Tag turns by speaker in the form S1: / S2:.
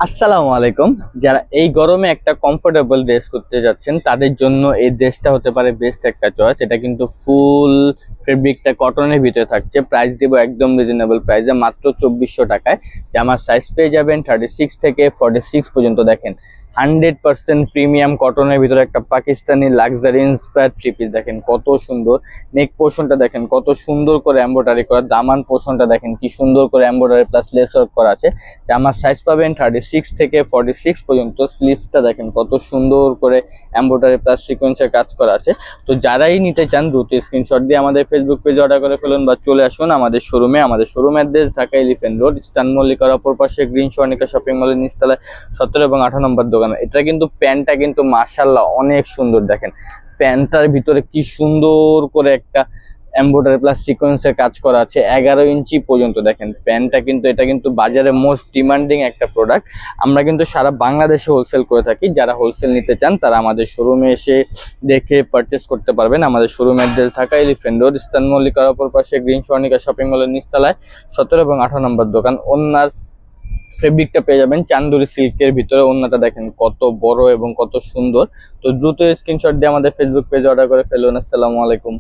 S1: আসসালামু আলাইকুম। যারা এই গরমে একটা কমফোর্টেবল ড্রেস করতে যাচ্ছেন তাদের জন্য এই ড্রেসটা হতে পারে বেস্ট একটা চয়েস। এটা কিন্তু ফুল ফেব্রিকটা কটনের ভিতরে থাকছে। প্রাইস দিব একদম রিজনেবল প্রাইসে, মাত্র 2400 টাকায়। জামার সাইজ পেয়ে যাবেন 36 থেকে 46 পর্যন্ত। দেখেন 100% প্রিমিয়াম কটনের ভিতরে একটা Pakistani luxury inspired three piece. দেখেন কত সুন্দর। নেক পোর্শনটা দেখেন কত সুন্দর করে এমব্রয়ডারি করা, দামান পোর্শনটা দেখেন কি সুন্দর করে এমব্রয়ডারি প্লাস লেস ওয়ার্ক করা আছে। জামার সাইজ পাবেন 36 থেকে 46 পর্যন্ত। স্লিভসটা দেখেন কত সুন্দর করে এমব্রয়ডারি প্লাস সিকোয়েন্সের কাজ করা আছে। তো যারাই নিতে চান দ্রুত স্ক্রিনশট দিয়ে আমাদের ফেসবুক পেজে অর্ডার করে ফেলুন বা চলে আসুন আমাদের শোরুমে। আমাদের showroom address Dhaka elephant road, eastern মল্লিকার অপর পাশে গ্রিন স্বর্ণিকা শপিং মলের নিচতলায় 17 এবং 18 নম্বর দোকান। এটা কিন্তু প্যান্টটা কিন্তু মাশাআল্লাহ অনেক সুন্দর। দেখেন প্যান্টটার ভিতরে কি সুন্দর করে একটা এমব্রয়ডারি প্লাস সিকোয়েন্সের কাজ করা আছে 11 ইঞ্চি পর্যন্ত। দেখেন প্যান্টটা কিন্তু, এটা কিন্তু বাজারে মোস্ট ডিমান্ডিং একটা প্রোডাক্ট। আমরা কিন্তু সারা বাংলাদেশে হোলসেল করে থাকি। যারা হোলসেল নিতে চান তারা আমাদের শোরুমে এসে দেখে পারচেস করতে পারবেন। আমাদের showroom address Dhaka elephant road, eastern মল্লিকার অপর পাশে গ্রিন স্বর্ণিকা শপিং মলের নিচতলায় 17 এবং 18 নম্বর দোকান। ওনার ফেব্রিকটা পেয়ে যাবেন চান্দুরি সিল্কের ভিতরে। ওন্নাটা দেখেন কত বড় এবং কত সুন্দর। তো দ্রুত স্ক্রিনশট দিয়ে আমাদের ফেসবুক পেজে অর্ডার করে ফেলুন। আসসালামু আলাইকুম।